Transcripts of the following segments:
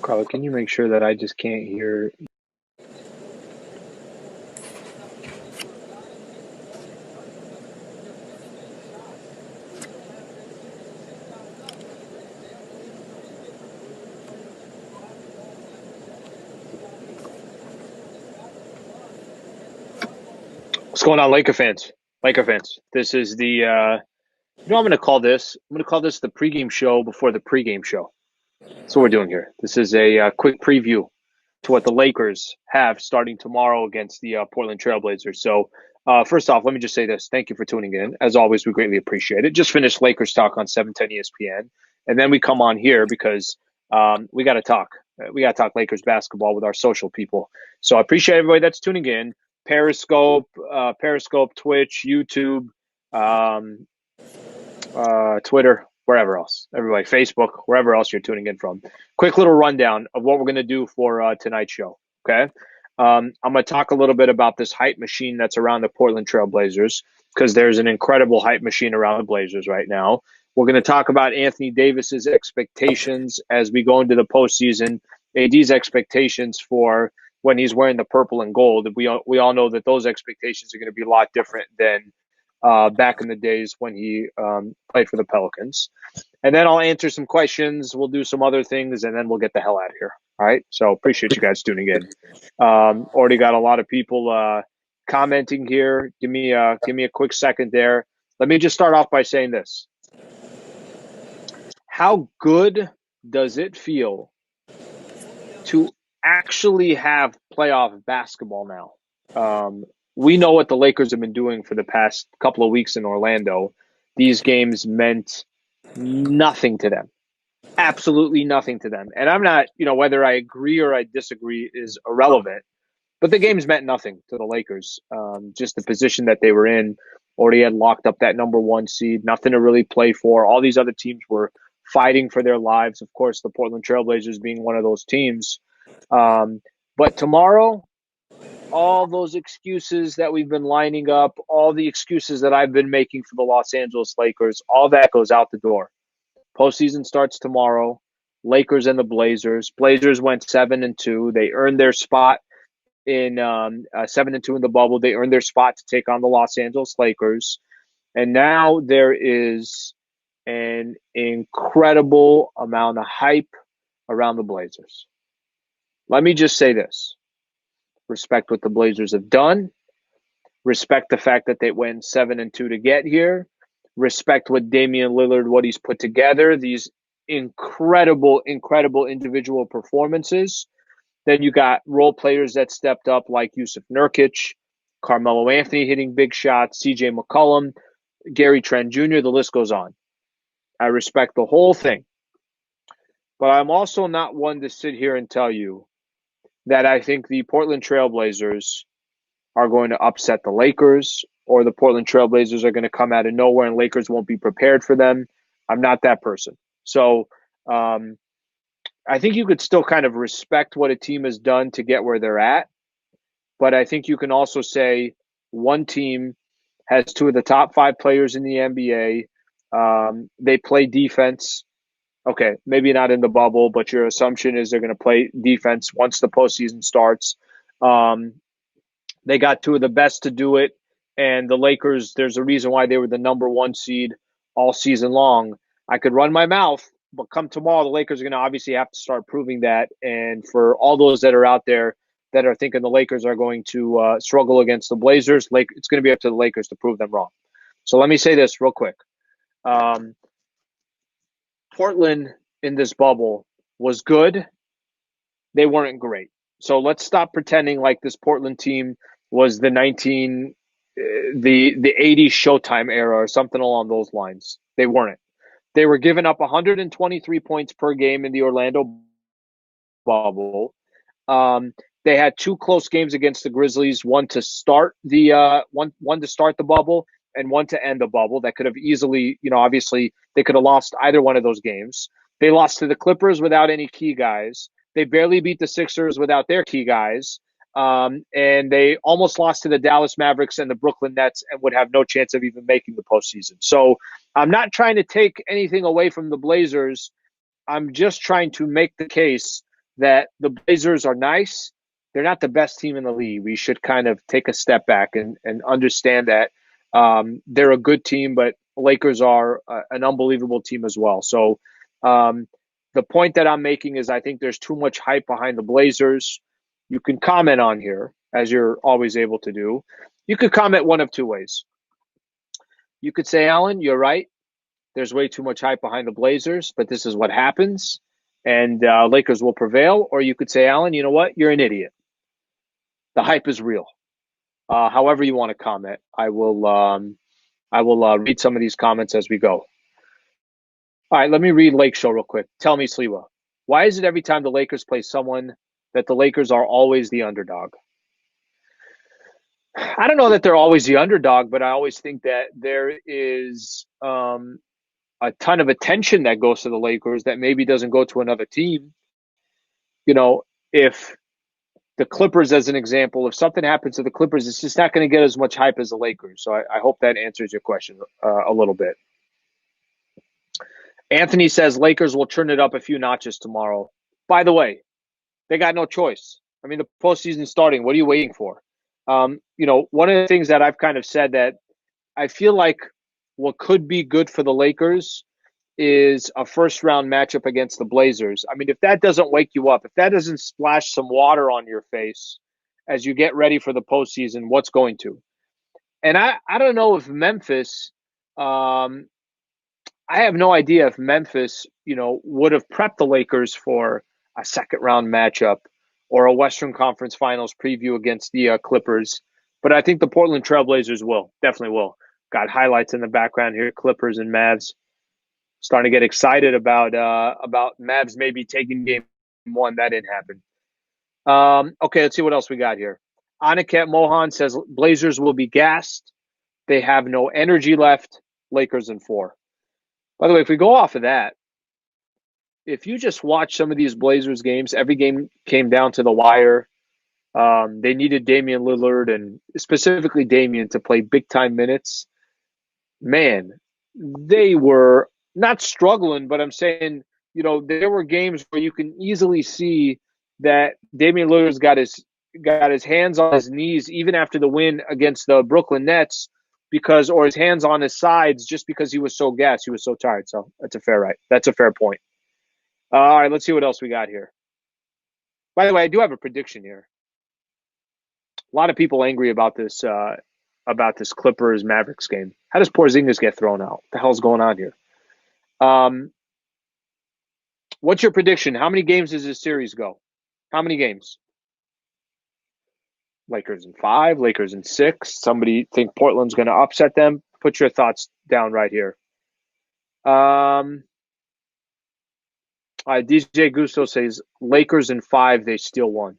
Carla, can you make sure that I just can't hear? What's going on, Laker fans? Laker fans, this is I'm going to call this. I'm going to call this the pregame show before the pregame show. That's what we're doing here. This is a quick preview to what the Lakers have starting tomorrow against the Portland Trailblazers. So, first off, let me just say this. Thank you for tuning in. As always, we greatly appreciate it. Just finished Lakers talk on 710 ESPN, and then we come on here because we got to talk. We got to talk Lakers basketball with our social people. So I appreciate everybody that's tuning in. Periscope, Twitch, YouTube, um, Twitter, wherever else. Everybody, Facebook, wherever else you're tuning in from. Quick little rundown of what we're going to do for tonight's show. Okay. I'm going to talk a little bit about this hype machine that's around the Portland Trailblazers because there's an incredible hype machine around the Blazers right now. We're going to talk about Anthony Davis's expectations as we go into the postseason, AD's expectations for when he's wearing the purple and gold. We all know that those expectations are going to be a lot different than back in the days when he played for the Pelicans. And then I'll answer some questions. We'll do some other things, and then we'll get the hell out of here. All right. So appreciate you guys tuning in. Already got a lot of people commenting here. Give me a quick second there. Let me just start off by saying this. How good does it feel to actually have playoff basketball now? We know what the Lakers have been doing for the past couple of weeks in Orlando. These games meant nothing to them. Absolutely nothing to them. And I'm not, whether I agree or I disagree is irrelevant, but the games meant nothing to the Lakers. Just the position that they were in, already had locked up that number one seed, nothing to really play for. All these other teams were fighting for their lives. Of course, the Portland Trailblazers being one of those teams. But tomorrow, all those excuses that we've been lining up, all the excuses that I've been making for the Los Angeles Lakers, all that goes out the door. Postseason starts tomorrow. Lakers and the Blazers. Blazers went 7-2. They earned their spot in 7-2 in the bubble. They earned their spot to take on the Los Angeles Lakers. And now there is an incredible amount of hype around the Blazers. Let me just say this. Respect what the Blazers have done. Respect the fact that they went 7-2 to get here. Respect what Damian Lillard, what he's put together. These incredible individual performances. Then you got role players that stepped up like Yusuf Nurkic, Carmelo Anthony hitting big shots, CJ McCollum, Gary Trent Jr., the list goes on. I respect the whole thing. But I'm also not one to sit here and tell you that I think the Portland Trailblazers are going to upset the Lakers or the Portland Trailblazers are going to come out of nowhere and Lakers won't be prepared for them. I'm not that person. So I think you could still kind of respect what a team has done to get where they're at. But I think you can also say one team has two of the top 5 players in the NBA. They play defense. Okay, maybe not in the bubble, but your assumption is they're going to play defense once the postseason starts. They got two of the best to do it. And the Lakers, there's a reason why they were the number 1 seed all season long. I could run my mouth, but come tomorrow, the Lakers are going to obviously have to start proving that. And for all those that are out there that are thinking the Lakers are going to struggle against the Blazers, it's going to be up to the Lakers to prove them wrong. So let me say this real quick. Portland in this bubble was good. They weren't great. So let's stop pretending like this Portland team was the 80s Showtime era or something along those lines. They weren't. They were giving up 123 points per game in the Orlando bubble. They had 2 close games against the Grizzlies, one to start the bubble and one to end the bubble. That could have easily, obviously they could have lost either one of those games. They lost to the Clippers without any key guys. They barely beat the Sixers without their key guys. And they almost lost to the Dallas Mavericks and the Brooklyn Nets and would have no chance of even making the postseason. So I'm not trying to take anything away from the Blazers. I'm just trying to make the case that the Blazers are nice. They're not the best team in the league. We should kind of take a step back and understand that they're a good team, but Lakers are an unbelievable team as well. So um, the point that I'm making is I think there's too much hype behind the Blazers. You can comment on here, as you're always able to do. You could comment one of two ways. You could say, Alan, you're right. There's way too much hype behind the Blazers, but this is what happens, and Lakers will prevail. Or you could say, Alan, you know what? You're an idiot. The hype is real. However you want to comment, I will read some of these comments as we go. All right, let me read Lake Show real quick. Tell me, Sliwa, why is it every time the Lakers play someone that the Lakers are always the underdog? I don't know that they're always the underdog, but I always think that there is a ton of attention that goes to the Lakers that maybe doesn't go to another team. You know, if the Clippers, as an example, if something happens to the Clippers, it's just not going to get as much hype as the Lakers. So I hope that answers your question a little bit. Anthony says Lakers will turn it up a few notches tomorrow. By the way, they got no choice. I mean, the postseason's starting. What are you waiting for? One of the things that I've kind of said that I feel like what could be good for the Lakers is a first round matchup against the Blazers. I mean, if that doesn't wake you up, if that doesn't splash some water on your face as you get ready for the postseason, what's going to? And I don't know if Memphis, I have no idea if Memphis, would have prepped the Lakers for a second round matchup or a Western Conference Finals preview against the Clippers. But I think the Portland Trailblazers will, definitely will. Got highlights in the background here, Clippers and Mavs. Starting to get excited about Mavs maybe taking game one. That didn't happen. Okay, let's see what else we got here. Aniket Mohan says Blazers will be gassed. They have no energy left. Lakers in 4. By the way, if we go off of that, if you just watch some of these Blazers games, every game came down to the wire. They needed Damian Lillard and specifically Damian to play big time minutes. Man, they were not struggling, but I'm saying, there were games where you can easily see that Damian Lillard's got his hands on his knees even after the win against the Brooklyn Nets or his hands on his sides just because he was so gassed, he was so tired. So that's a fair point. All right, let's see what else we got here. By the way, I do have a prediction here. A lot of people angry about this Clippers Mavericks game. How does Porzingis get thrown out? What the hell's going on here? What's your prediction? How many games does this series go? How many games? Lakers in 5, Lakers in 6. Somebody think Portland's going to upset them? Put your thoughts down right here. DJ Gusto says Lakers in 5, they steal 1.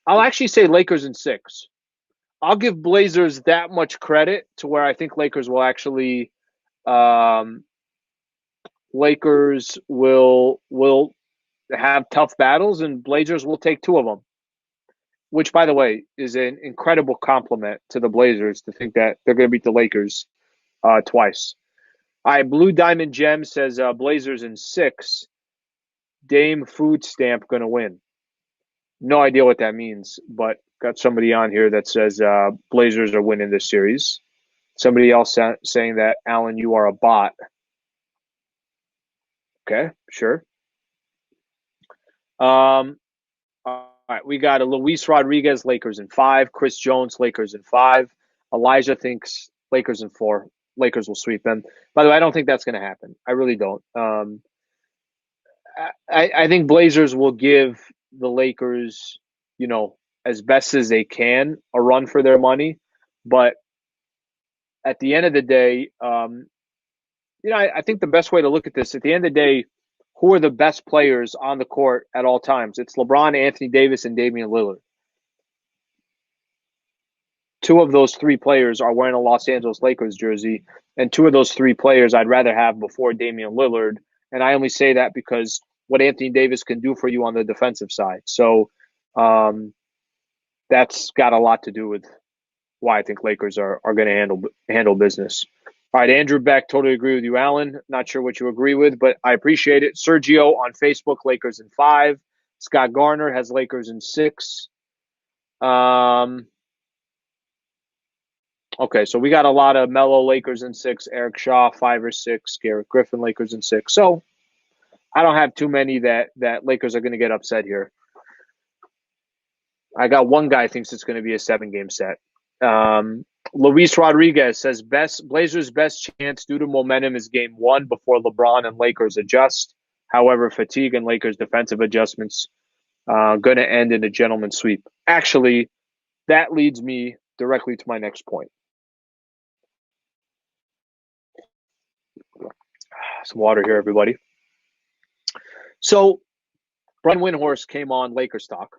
I'll actually say Lakers in 6. I'll give Blazers that much credit to where I think Lakers will actually Lakers will have tough battles and Blazers will take 2 of them. Which, by the way, is an incredible compliment to the Blazers to think that they're going to beat the Lakers twice. All right, Blue Diamond Gem says Blazers in 6. Dame Food Stamp going to win. No idea what that means, but got somebody on here that says Blazers are winning this series. Somebody else saying that, Alan, you are a bot. Okay, sure. All right, we got a Luis Rodriguez, Lakers in 5. Chris Jones, Lakers in 5. Elijah thinks Lakers in 4. Lakers will sweep them. By the way, I don't think that's going to happen. I really don't. I think Blazers will give the Lakers, as best as they can, a run for their money. But at the end of the day, I think the best way to look at this, at the end of the day, who are the best players on the court at all times? It's LeBron, Anthony Davis, and Damian Lillard. 2 of those 3 players are wearing a Los Angeles Lakers jersey, and 2 of those 3 players I'd rather have before Damian Lillard. And I only say that because what Anthony Davis can do for you on the defensive side. So that's got a lot to do with why I think Lakers are going to handle business. All right, Andrew Beck, totally agree with you, Alan. Not sure what you agree with, but I appreciate it. Sergio on Facebook, Lakers in 5. Scott Garner has Lakers in 6. Okay, so we got a lot of Melo Lakers in 6, Eric Shaw 5 or 6, Garrett Griffin Lakers in 6. So I don't have too many that Lakers are going to get upset here. I got one guy thinks it's going to be a 7-game set. Luis Rodriguez says Blazers' best chance due to momentum is game 1 before LeBron and Lakers adjust. However, fatigue and Lakers' defensive adjustments going to end in a gentleman's sweep. Actually, that leads me directly to my next point. Some water here, everybody. So, Brian Windhorst came on Lakers Talk.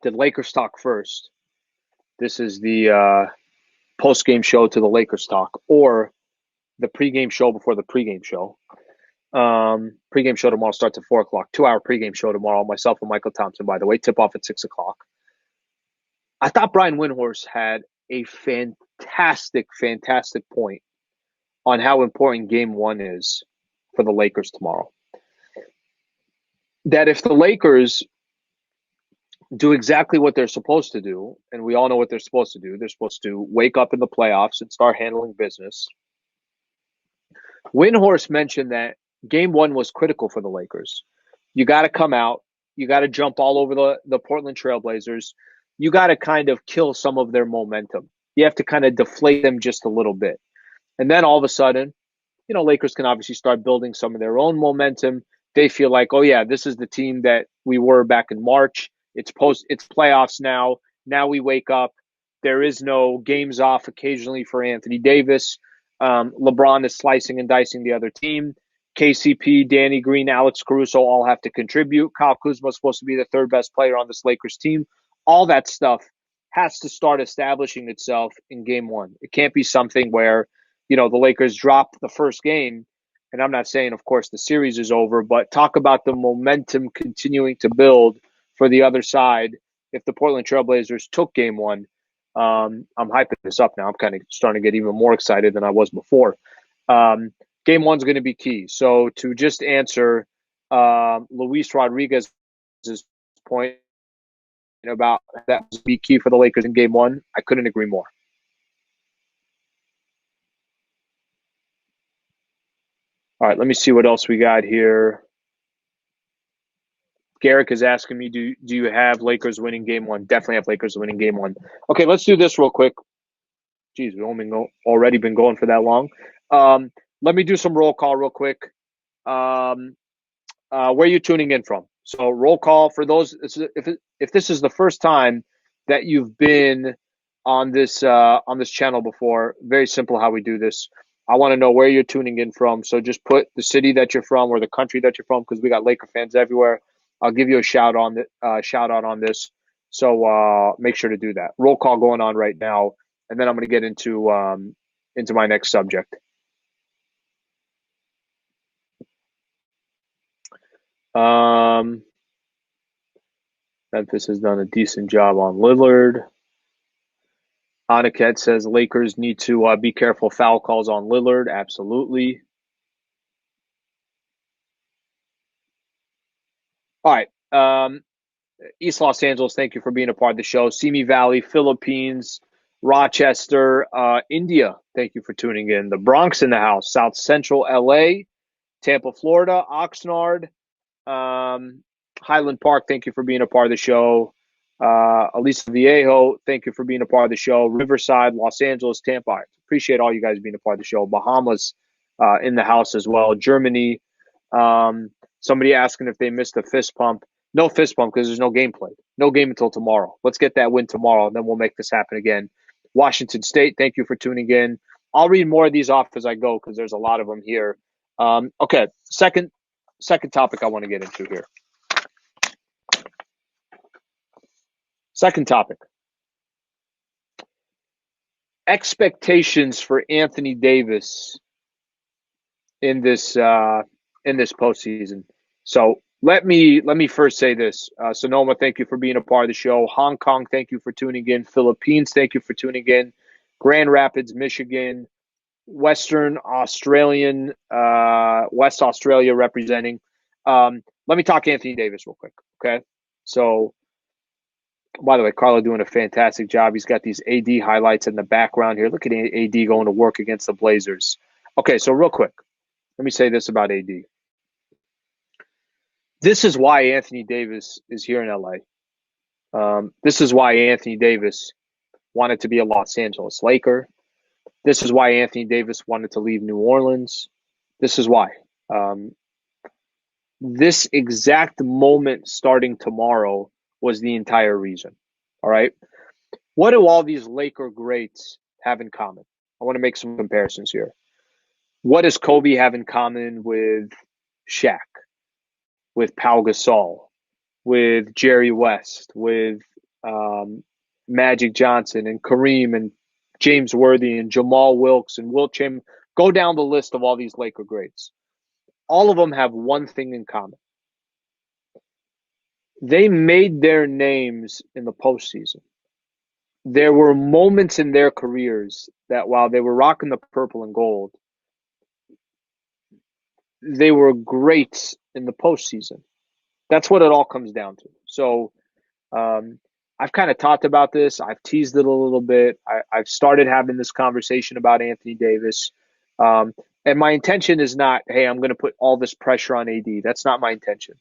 Did Lakers Talk first. This is the post-game show to the Lakers Talk, or the pregame show before the pregame show. Pregame show tomorrow starts at 4 o'clock. 2-hour pregame show tomorrow. Myself and Michael Thompson, by the way. Tip off at 6 o'clock. I thought Brian Windhorst had a fantastic point on how important game 1 is for the Lakers tomorrow. That if the Lakers do exactly what they're supposed to do, and we all know what they're supposed to do, they're supposed to wake up in the playoffs and start handling business. Windhorst mentioned that game 1 was critical for the Lakers. You got to come out. You got to jump all over the Portland Trailblazers. You got to kind of kill some of their momentum. You have to kind of deflate them just a little bit. And then all of a sudden, Lakers can obviously start building some of their own momentum. They feel like, oh yeah, this is the team that we were back in March. It's playoffs now. Now we wake up. There is no games off occasionally for Anthony Davis. LeBron is slicing and dicing the other team. KCP, Danny Green, Alex Caruso all have to contribute. Kyle Kuzma is supposed to be the 3rd best player on this Lakers team. All that stuff has to start establishing itself in game 1. It can't be something where, the Lakers drop the first game. And I'm not saying, of course, the series is over, but talk about the momentum continuing to build for the other side. If the Portland Trailblazers took game 1, I'm hyping this up now. I'm kind of starting to get even more excited than I was before. Game 1's going to be key. So to just answer Luis Rodriguez's point about that was be key for the Lakers in game 1, I couldn't agree more. All right, let me see what else we got here. Garrick is asking me, do you have Lakers winning game 1? Definitely have Lakers winning game 1. Okay, let's do this real quick. Geez, we've already been going for that long. Let me do some roll call real quick. Where are you tuning in from? So roll call for those. If this is the first time that you've been on this channel before, very simple how we do this. I want to know where you're tuning in from. So just put the city that you're from or the country that you're from, because we got Laker fans everywhere. I'll give you a shout out on this. So make sure to do that. Roll call going on right now, and then I'm going to get into my next subject. Memphis has done a decent job on Lillard. Aniket says Lakers need to be careful foul calls on Lillard. Absolutely. All right. East Los Angeles, thank you for being a part of the show. Simi Valley, Philippines, Rochester, India, thank you for tuning in. The Bronx in the house, South Central LA, Tampa, Florida, Oxnard, Highland Park, thank you for being a part of the show. Alicia Viejo, thank you for being a part of the show. Riverside, Los Angeles, Tampa. I appreciate all you guys being a part of the show. Bahamas in the house as well. Germany. Somebody asking if they missed a fist pump. No fist pump because there's no game played. No game until tomorrow. Let's get that win tomorrow, and then we'll make this happen again. Washington State, thank you for tuning in. I'll read more of these off as I go because there's a lot of them here. Okay, second topic I want to get into here. Second topic. Expectations for Anthony Davis in this postseason. So let me first say this. Sonoma, thank you for being a part of the show. Hong Kong, thank you for tuning in. Philippines, thank you for tuning in. Grand Rapids, Michigan, Western Australian, West Australia representing. let me talk Anthony Davis real quick, okay? So, by the way, Carlo doing a fantastic job. He's got these AD highlights in the background here. Look at AD going to work against the Blazers. Okay, so real quick, let me say this about AD. This is why Anthony Davis is here in LA. This is why Anthony Davis wanted to be a Los Angeles Laker. This is why Anthony Davis wanted to leave New Orleans. This is why. This exact moment starting tomorrow was the entire reason. All right. What do all these Laker greats have in common? I want to make some comparisons here. What does Kobe have in common with Shaq, with Pau Gasol, with Jerry West, with Magic Johnson and Kareem and James Worthy and Jamal Wilkes and Wilt Chamberlain? Go down the list of all these Laker greats. All of them have one thing in common. They made their names in the postseason. There were moments in their careers that while they were rocking the purple and gold, they were greats in the postseason. That's what it all comes down to. So I've kind of talked about this. I've teased it a little bit. I've started having this conversation about Anthony Davis. And my intention is not, hey, I'm going to put all this pressure on AD. That's not my intention.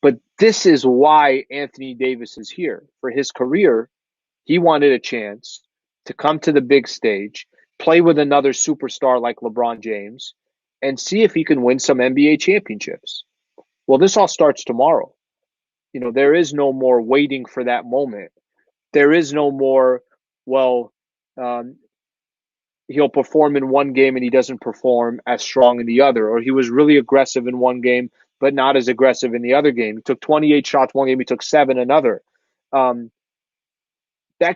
But this is why Anthony Davis is here. For his career, he wanted a chance to come to the big stage, play with another superstar like LeBron James, and see if he can win some NBA championships. Well, this all starts tomorrow. You know, there is no more waiting for that moment. There is no more, well, he'll perform in one game and he doesn't perform as strong in the other, or he was really aggressive in one game but not as aggressive in the other game. He took 28 shots one game, he took 7 another. That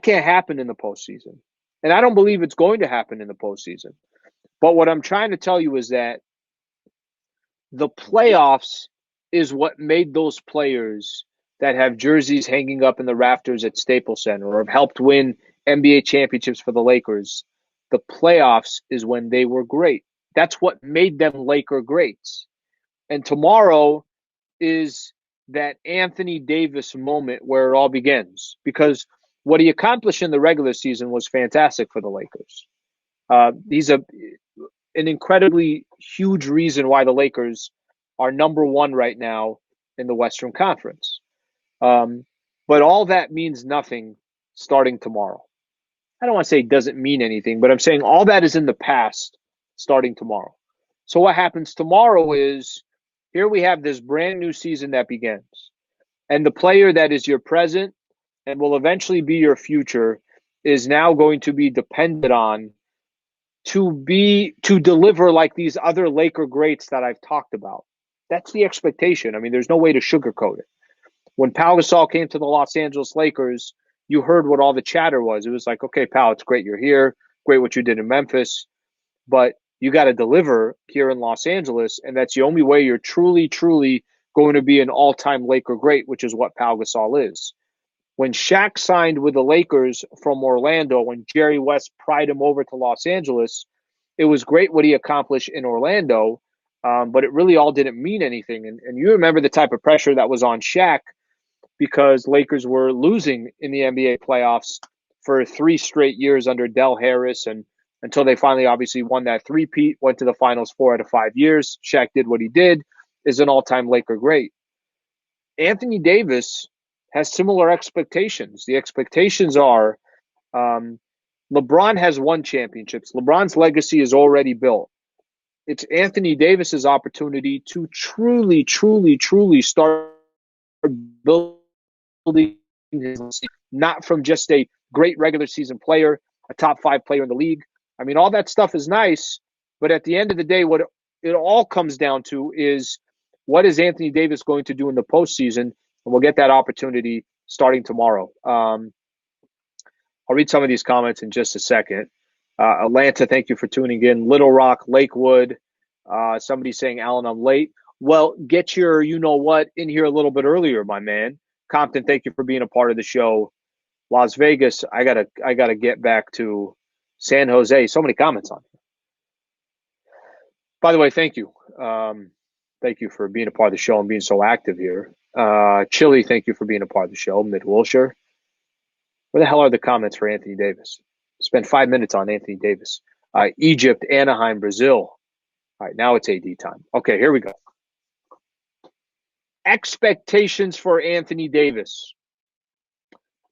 can't happen in the postseason. And I don't believe it's going to happen in the postseason. But what I'm trying to tell you is that the playoffs is what made those players that have jerseys hanging up in the rafters at Staples Center or have helped win NBA championships for the Lakers. The playoffs is when they were great. That's what made them Laker greats. And tomorrow is that Anthony Davis moment where it all begins, because what he accomplished in the regular season was fantastic for the Lakers. He's an incredibly huge reason why the Lakers are number one right now in the Western Conference. But all that means nothing starting tomorrow. I don't want to say it doesn't mean anything, but I'm saying all that is in the past starting tomorrow. So what happens tomorrow is, here we have this brand new season that begins. And the player that is your present and will eventually be your future is now going to be dependent on to deliver like these other Laker greats that I've talked about. That's the expectation. I mean, there's no way to sugarcoat it. When Pau Gasol came to the Los Angeles Lakers, you heard what all the chatter was. It was like, okay, Pau, it's great you're here. Great what you did in Memphis. But you got to deliver here in Los Angeles, and that's the only way you're truly, truly going to be an all-time Laker great, which is what Pau Gasol is. When Shaq signed with the Lakers from Orlando, when Jerry West pried him over to Los Angeles, it was great what he accomplished in Orlando, but it really all didn't mean anything. And you remember the type of pressure that was on Shaq because Lakers were losing in the NBA playoffs for 3 straight years under Del Harris, and until they finally obviously won that three-peat, went to the finals 4 out of 5 years. Shaq did what he did, is an all-time Laker great. Anthony Davis has similar expectations. The expectations are LeBron has won championships. LeBron's legacy is already built. It's Anthony Davis's opportunity to truly, truly, truly start building his legacy, not from just a great regular season player, a top 5 player in the league. I mean, all that stuff is nice, but at the end of the day, what it all comes down to is, what is Anthony Davis going to do in the postseason? And we'll get that opportunity starting tomorrow. I'll read some of these comments in just a second. Atlanta, thank you for tuning in. Little Rock, Lakewood, somebody saying, Alan, I'm late. Well, get your you-know-what in here a little bit earlier, my man. Compton, thank you for being a part of the show. Las Vegas, I gotta get back to San Jose. So many comments on here. By the way, thank you. thank you for being a part of the show and being so active here. Chili, thank you for being a part of the show. Mid Wilshire. Where the hell are the comments for Anthony Davis? Spent 5 minutes on Anthony Davis. Egypt, Anaheim, Brazil. All right, now it's AD time. Okay, here we go. Expectations for Anthony Davis.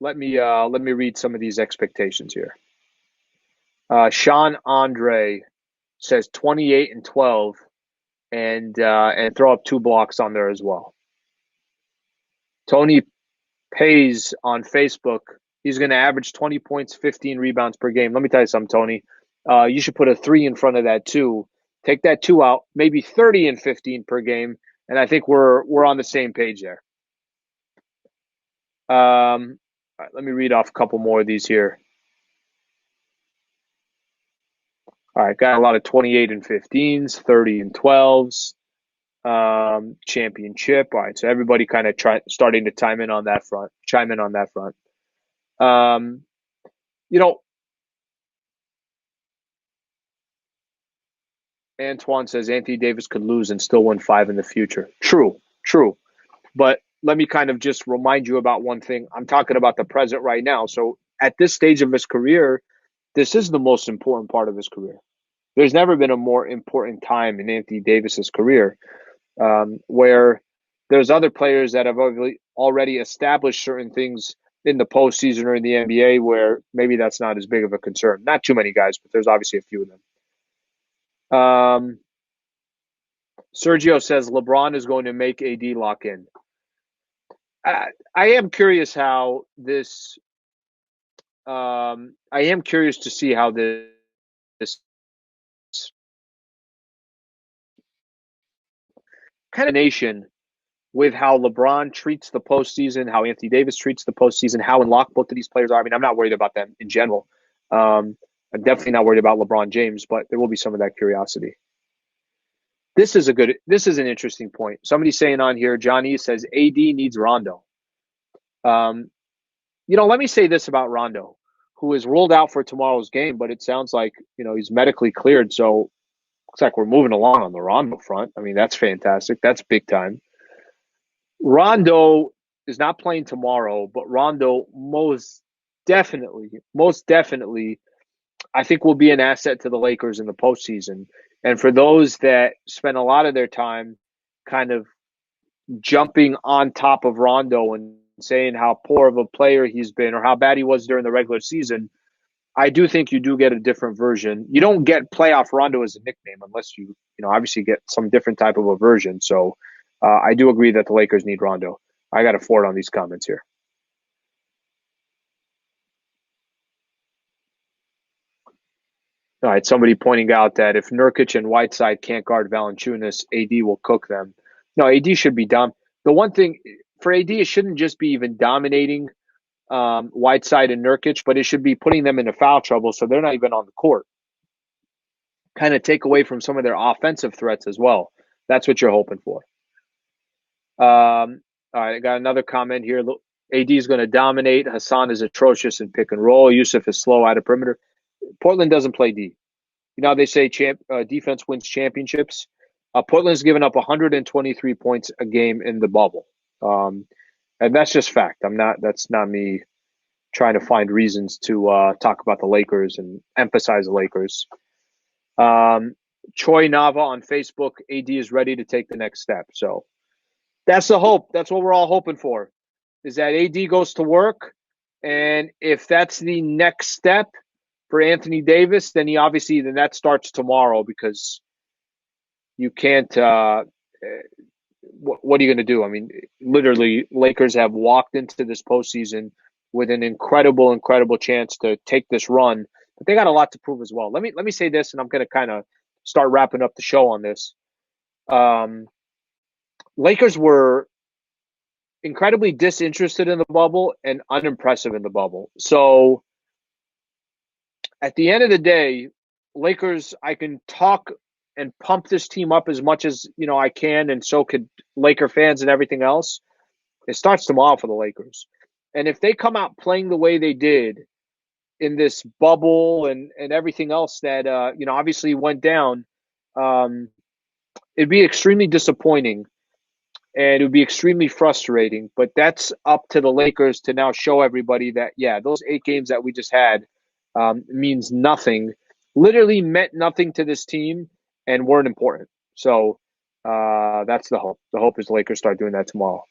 Let me read some of these expectations here. Sean Andre says 28 and 12, and throw up 2 blocks on there as well. Tony Pays on Facebook. He's going to average 20 points, 15 rebounds per game. Let me tell you something, Tony. You should put a 3 in front of that 2. Take that 2 out, maybe 30 and 15 per game, and I think we're on the same page there. All right, let me read off a couple more of these here. All right, got a lot of 28 and 15s, 30 and 12s, championship. All right, so everybody kind of starting to chime in on that front. Antoine says Anthony Davis could lose and still win 5 in the future. True. But let me kind of just remind you about one thing. I'm talking about the present right now. So at this stage of his career, this is the most important part of his career. There's never been a more important time in Anthony Davis's career, where there's other players that have already established certain things in the postseason or in the NBA where maybe that's not as big of a concern. Not too many guys, but there's obviously a few of them. Sergio says LeBron is going to make AD lock in. I am curious how this. I am curious to see how this kind of nation with how LeBron treats the postseason, how Anthony Davis treats the postseason, how in lock both of these players are. I mean, I'm not worried about them in general. I'm definitely not worried about LeBron James, but there will be some of that curiosity. This is an interesting point. Somebody's saying on here, Johnny says AD needs Rondo. Let me say this about Rondo, who is ruled out for tomorrow's game, but it sounds like, he's medically cleared. So looks like we're moving along on the Rondo front. I mean, that's fantastic. That's big time. Rondo is not playing tomorrow, but Rondo most definitely, I think will be an asset to the Lakers in the postseason. And for those that spend a lot of their time kind of jumping on top of Rondo and saying how poor of a player he's been or how bad he was during the regular season, I do think you do get a different version. You don't get playoff Rondo as a nickname unless you obviously get some different type of a version. So I do agree that the Lakers need Rondo. I got a Ford on these comments here. All right, somebody pointing out that if Nurkic and Whiteside can't guard Valanciunas, AD will cook them. No, AD should be dumb. The one thing for AD, it shouldn't just be even dominating Whiteside and Nurkic, but it should be putting them into foul trouble so they're not even on the court. Kind of take away from some of their offensive threats as well. That's what you're hoping for. All right, I got another comment here. AD is going to dominate. Hassan is atrocious in pick and roll. Yusuf is slow out of perimeter. Portland doesn't play D. They say defense wins championships. Portland's given up 123 points a game in the bubble. And that's just fact. That's not me trying to find reasons to talk about the Lakers and emphasize the Lakers. Troy Nava on Facebook, AD is ready to take the next step. So that's the hope. That's what we're all hoping for, is that AD goes to work. And if that's the next step for Anthony Davis, then that starts tomorrow, because you can't what are you going to do? I mean, literally, Lakers have walked into this postseason with an incredible chance to take this run, but they got a lot to prove as well. Let me say this, and I'm going to kind of start wrapping up the show on this. Lakers were incredibly disinterested in the bubble and unimpressive in the bubble. So at the end of the day, Lakers, I can talk and pump this team up as much as I can, and so could Laker fans and everything else. It starts tomorrow for the Lakers. And if they come out playing the way they did in this bubble and everything else that obviously went down, it'd be extremely disappointing and it would be extremely frustrating. But that's up to the Lakers to now show everybody that, yeah, those 8 games that we just had means nothing, literally meant nothing to this team and weren't important. So that's the hope. The hope is the Lakers start doing that tomorrow.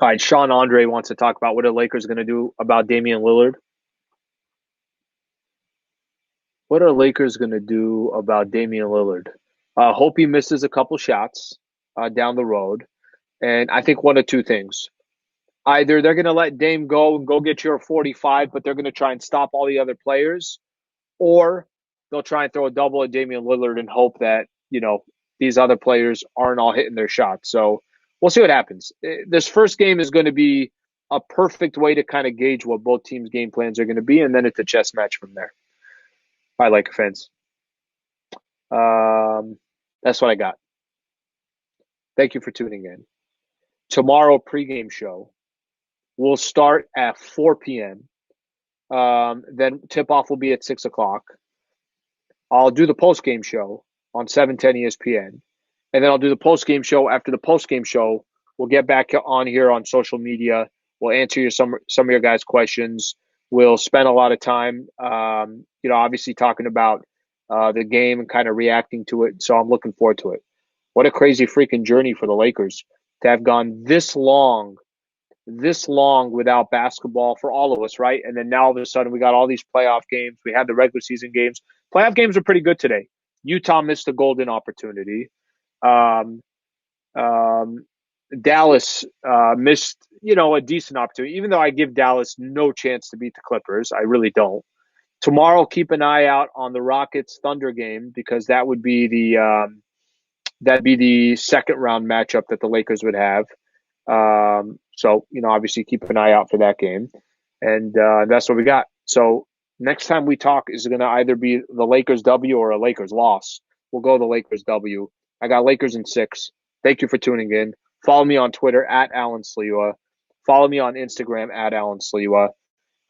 All right, Sean Andre wants to talk about what the Lakers going to do about Damian Lillard. What are Lakers going to do about Damian Lillard? Hope he misses a couple shots down the road. And I think one of two things. Either they're going to let Dame go and go get your 45, but they're going to try and stop all the other players, or they'll try and throw a double at Damian Lillard and hope that, these other players aren't all hitting their shots. So we'll see what happens. This first game is going to be a perfect way to kind of gauge what both teams' game plans are going to be, and then it's a chess match from there. I like fans. That's what I got. Thank you for tuning in. Tomorrow pregame show will start at 4 p.m. Then tip-off will be at 6 o'clock. I'll do the post-game show on 710 ESPN. And then I'll do the post-game show. After the post-game show, we'll get back on here on social media. We'll answer some of your guys' questions. We'll spend a lot of time, obviously talking about the game and kind of reacting to it. So I'm looking forward to it. What a crazy freaking journey for the Lakers to have gone this long without basketball for all of us, right? And then now all of a sudden we got all these playoff games. We had the regular season games. Playoff games are pretty good today. Utah missed a golden opportunity. Um, um, Dallas missed, a decent opportunity, even though I give Dallas no chance to beat the Clippers. I really don't. Tomorrow, keep an eye out on the Rockets Thunder game because that would be that'd be the second round matchup that the Lakers would have. So, obviously keep an eye out for that game. And that's what we got. So next time we talk is going to either be the Lakers W or a Lakers loss. We'll go the Lakers W. I got Lakers in 6. Thank you for tuning in. Follow me on Twitter at Alan Sliwa. Follow me on Instagram at Alan Sliwa.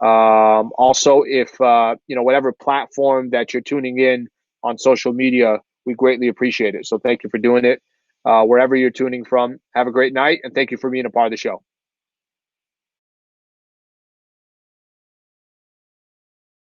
Also, if, whatever platform that you're tuning in on social media, we greatly appreciate it. So thank you for doing it. Wherever you're tuning from, have a great night, and thank you for being a part of the show.